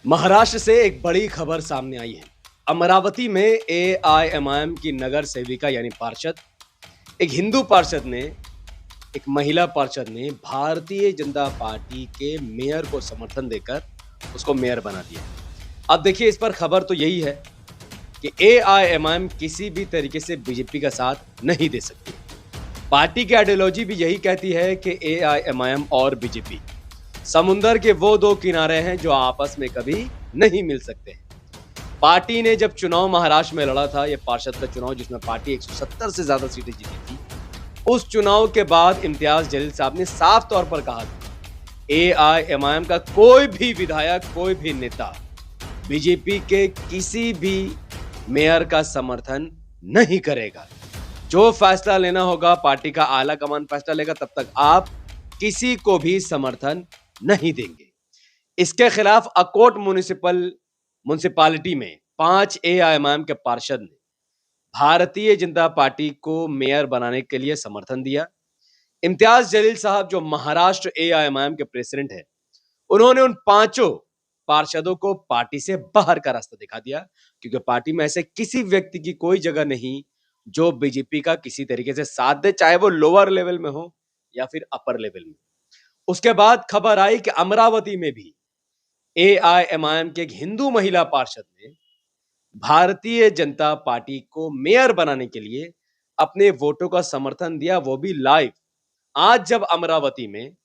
महाराष्ट्र से एक बड़ी खबर सामने आई है। अमरावती में एआईएमआईएम की नगर सेविका यानी पार्षद, एक हिंदू पार्षद ने, एक महिला पार्षद ने भारतीय जनता पार्टी के मेयर को समर्थन देकर उसको मेयर बना दिया। अब देखिए, इस पर खबर तो यही है कि एआईएमआईएम किसी भी तरीके से बीजेपी का साथ नहीं दे सकती। पार्टी की आइडियोलॉजी भी यही कहती है कि एआईएमआईएम और बीजेपी समुंदर के वो दो किनारे हैं जो आपस में कभी नहीं मिल सकते। पार्टी ने जब चुनाव महाराष्ट्र में लड़ा था, ये पार्षद का चुनाव जिसमें पार्टी 170 से ज्यादा सीटें जीती थी, उस चुनाव के बाद इम्तियाज जलील साहब ने साफ तौर पर कहा था एआईएमआईएम का कोई भी विधायक, कोई भी नेता बीजेपी के किसी भी मेयर का समर्थन नहीं करेगा। जो फैसला लेना होगा पार्टी का आला कमान फैसला लेगा, तब तक आप किसी को भी समर्थन नहीं देंगे। इसके खिलाफ अकोट म्युनिसिपालिटी में 5 एआईएमआईएम के पार्षद ने भारतीय जनता पार्टी को मेयर बनाने के लिए समर्थन दिया। इम्तियाज जलील साहब, जो महाराष्ट्र एआईएमआईएम के प्रेसिडेंट हैं, उन्होंने उन पांचों पार्षदों को पार्टी से बाहर का रास्ता दिखा दिया, क्योंकि पार्टी में ऐसे किसी व्यक्ति की कोई जगह नहीं जो बीजेपी का किसी तरीके से साथ दे, चाहे वो लोअर लेवल में हो या फिर अपर लेवल में। उसके बाद खबर आई कि अमरावती में भी एआईएमआईएम के एक हिंदू महिला पार्षद ने भारतीय जनता पार्टी को मेयर बनाने के लिए अपने वोटों का समर्थन दिया, वो भी लाइव। आज जब अमरावती में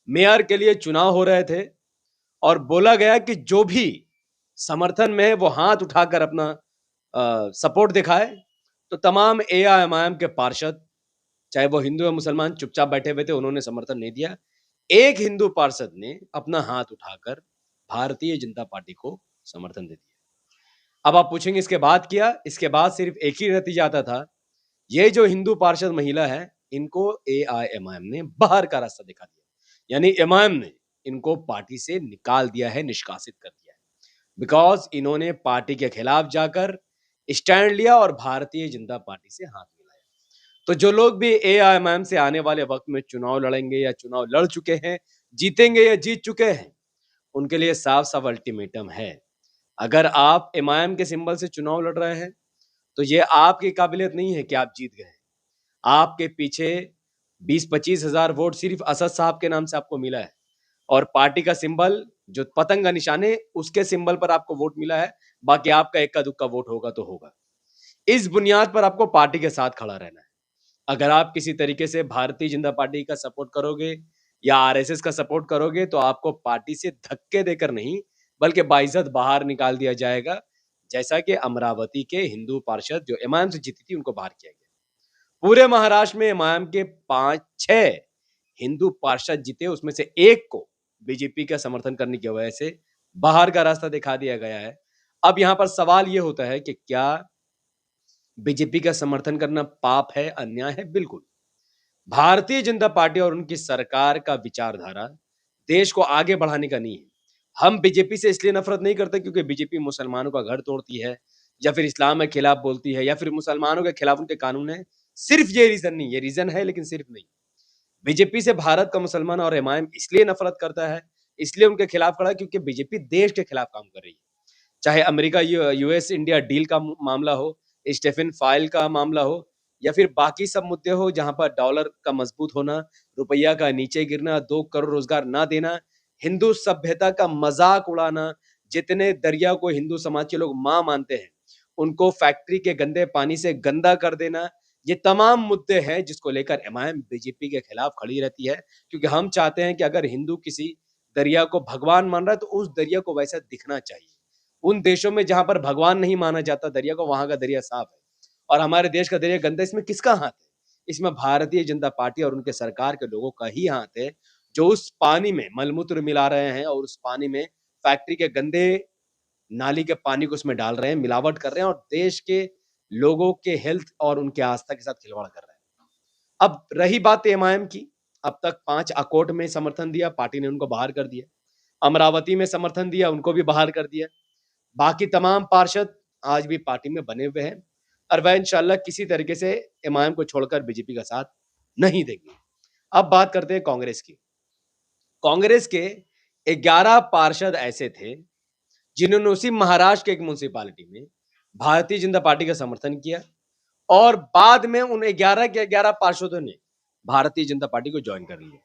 मेयर के लिए चुनाव हो रहे थे और बोला गया कि जो भी समर्थन में है वो हाथ उठाकर अपना सपोर्ट दिखाए, तो तमाम एआईएमआईएम के पार्षद, चाहे वो हिंदू या मुसलमान, चुपचाप बैठे हुए थे, उन्होंने समर्थन नहीं दिया। एक हिंदू पार्षद ने अपना हाथ उठाकर भारतीय जनता पार्टी को समर्थन दे दिया। अब आप पूछेंगे इसके बाद किया? इसके बाद सिर्फ एक ही नतीजा आता था, ये जो हिंदू पार्षद महिला है, इनको एआईएमआईएम ने बाहर का रास्ता दिखा दिया, यानी एमआईएम ने इनको पार्टी से निकाल दिया है, निष्कासित कर दिया है, बिकॉज इन्होंने पार्टी के खिलाफ जाकर स्टैंड लिया और भारतीय जनता पार्टी से हाथ मिलाया। तो जो लोग भी एआईएमआईएम से आने वाले वक्त में चुनाव लड़ेंगे या चुनाव लड़ चुके हैं, जीतेंगे या जीत चुके हैं, उनके लिए साफ साफ अल्टीमेटम है। अगर आप एमआईएम के सिंबल से चुनाव लड़ रहे हैं, तो ये आपकी काबिलियत नहीं है कि आप जीत गए। आपके पीछे 20-25 हजार वोट सिर्फ असद साहब के नाम से आपको मिला है, और पार्टी का सिंबल जो पतंग का निशान है, उसके सिंबल पर आपको वोट मिला है। बाकी आपका इक्का दुक्का वोट होगा तो होगा। इस बुनियाद पर आपको पार्टी के साथ खड़ा रहना है। अगर आप किसी तरीके से भारतीय जनता पार्टी का सपोर्ट करोगे या आरएसएस का सपोर्ट करोगे, तो आपको पार्टी से धक्के देकर नहीं, बल्कि बाइज्जत बाहर निकाल दिया जाएगा, जैसा कि अमरावती के हिंदू पार्षद जो एमआईएम से जीती थी, उनको बाहर किया गया। पूरे महाराष्ट्र में एमआईएम के 5-6 हिंदू पार्षद जीते, उसमें से एक को बीजेपी का समर्थन करने की वजह से बाहर का रास्ता दिखा दिया गया है। अब यहां पर सवाल यह होता है कि क्या बीजेपी का समर्थन करना पाप है, अन्याय है? बिल्कुल। भारतीय जनता पार्टी और उनकी सरकार का विचारधारा देश को आगे बढ़ाने का नहीं है। हम बीजेपी से इसलिए नफरत नहीं करते क्योंकि बीजेपी मुसलमानों का घर तोड़ती है, या फिर इस्लाम के खिलाफ बोलती है, या फिर मुसलमानों के खिलाफ उनके कानून है। सिर्फ ये रीजन नहीं, ये रीजन है लेकिन सिर्फ नहीं। बीजेपी से भारत का मुसलमान और एमआईएम इसलिए नफरत करता है, इसलिए उनके खिलाफ खड़ा है, क्योंकि बीजेपी देश के खिलाफ काम कर रही है। चाहे अमेरिका यूएस इंडिया डील का मामला हो, स्टेफन फाइल का मामला हो, या फिर बाकी सब मुद्दे हो जहां पर डॉलर का मजबूत होना, रुपया का नीचे गिरना, 2 करोड़ रोजगार ना देना, हिंदू सभ्यता का मजाक उड़ाना, जितने दरिया को हिंदू समाज के लोग मां मानते हैं, उनको फैक्ट्री के गंदे पानी से गंदा कर देना, ये तमाम मुद्दे हैं जिसको लेकर एमआईएम बीजेपी के खिलाफ खड़ी रहती है। क्योंकि हम चाहते हैं कि अगर हिंदू किसी दरिया को भगवान मान रहा है, तो उस दरिया को वैसा दिखना चाहिए। उन देशों में जहां पर भगवान नहीं माना जाता दरिया को, वहां का दरिया साफ है, और हमारे देश का दरिया गंदा। इसमें किसका हाथ है? इसमें भारतीय जनता पार्टी और उनके सरकार के लोगों का ही हाथ है, जो उस पानी में मलमूत्र मिला रहे हैं और उस पानी में फैक्ट्री के गंदे नाली के पानी को उसमें डाल रहे हैं, मिलावट कर रहे हैं, और देश के लोगों के हेल्थ और उनके आस्था के साथ खिलवाड़ कर रहे हैं। अब रही बात एमआईएम की, अब तक 5 अकोट में समर्थन दिया, पार्टी ने उनको बाहर कर दिया। अमरावती में समर्थन दिया, उनको भी बाहर कर दिया। बाकी तमाम पार्षद आज भी पार्टी में बने हुए हैं, और वह इंशाल्लाह किसी तरीके से एमआईएम को छोड़कर बीजेपी का साथ नहीं देंगे। अब बात करते हैं कांग्रेस की। कांग्रेस के 11 पार्षद ऐसे थे जिन्होंने उसी महाराष्ट्र के एक म्युनिसिपैलिटी में भारतीय जनता पार्टी का समर्थन किया और बाद में उन 11 के 11 पार्षदों ने भारतीय जनता पार्टी को ज्वाइन कर लिया।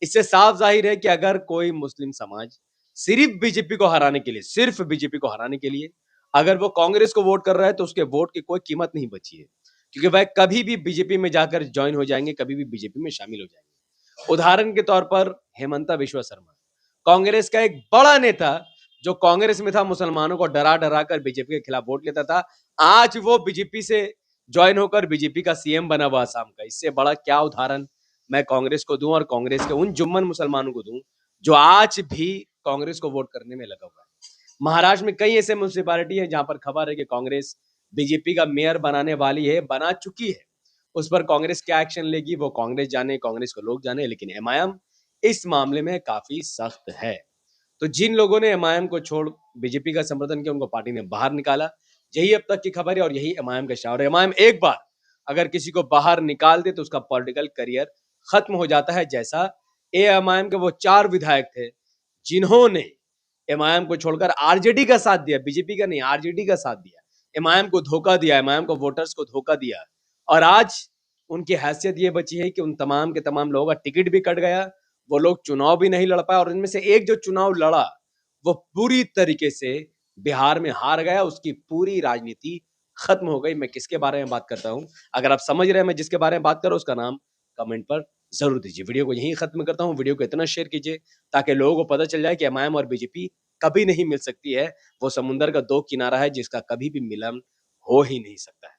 इससे साफ जाहिर है कि अगर कोई मुस्लिम समाज सिर्फ बीजेपी को हराने के लिए, सिर्फ बीजेपी को हराने के लिए अगर वो कांग्रेस को वोट कर रहा है, तो उसके वोट की कोई कीमत नहीं बची है, क्योंकि वह कभी भी बीजेपी में जाकर ज्वाइन हो जाएंगे, कभी भी बीजेपी में शामिल हो जाएंगे। उदाहरण के तौर पर हेमंता विश्व शर्मा, कांग्रेस का एक बड़ा नेता जो कांग्रेस में था, मुसलमानों को डरा डरा कर बीजेपी के खिलाफ वोट लेता था, आज वो बीजेपी से ज्वाइन होकर बीजेपी का सीएम बना हुआ आसाम का। इससे बड़ा क्या उदाहरण मैं कांग्रेस को दूं और कांग्रेस के उन जुम्मन मुसलमानों को दूं जो आज भी कांग्रेस को वोट करने में लगा हुआ है। महाराष्ट्र में कई ऐसे म्युनिसिपैलिटी है जहां पर खबर है कि कांग्रेस बीजेपी का मेयर बनाने वाली है, बना चुकी है। उस पर कांग्रेस क्या एक्शन लेगी वो कांग्रेस जाने, कांग्रेस को लोग जाने, लेकिन एमआईएम इस मामले में काफी सख्त है। तो जिन लोगों ने एमआईएम को छोड़ बीजेपी का समर्थन किया, उनको पार्टी ने बाहर निकाला। यही अब तक की खबर है और यही एमआईएम का शावर है। एमआईएम एक बार अगर किसी को बाहर निकाल दे तो उसका पॉलिटिकल करियर खत्म हो जाता है, जैसा एएमआईएम के वो 4 विधायक थे जिन्होंने एमआईएम को छोड़कर आरजेडी का साथ दिया, बीजेपी का नहीं, आरजेडी का साथ दिया, एमआईएम को धोखा दिया, एमआईएम को वोटर्स को धोखा दिया, और आज उनकी हैसियत ये बची है कि उन तमाम के तमाम लोगों का टिकट भी कट गया, वो लोग चुनाव भी नहीं लड़ पाए, और इनमें से एक जो चुनाव लड़ा वो पूरी तरीके से बिहार में हार गया, उसकी पूरी राजनीति खत्म हो गई। मैं किसके बारे में बात करता हूं, अगर आप समझ रहे हैं मैं जिसके बारे में बात कर रहा हूं, उसका नाम कमेंट पर जरूर दीजिए। वीडियो को यहीं खत्म करता हूं, वीडियो को इतना शेयर कीजिए ताकि लोगों को पता चल जाए कि एमआईएम और बीजेपी कभी नहीं मिल सकती है। वो समुंदर का दो किनारा है जिसका कभी भी मिलन हो ही नहीं सकता है।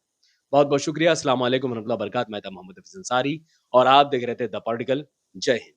बहुत बहुत शुक्रिया। अस्सलाम वालेकुम रहमतुल्लाहि व बरकातहू। मैं था मोहम्मद हफीज अंसारी और आप देख रहे थे द पॉलिटिकल। जय हिंद।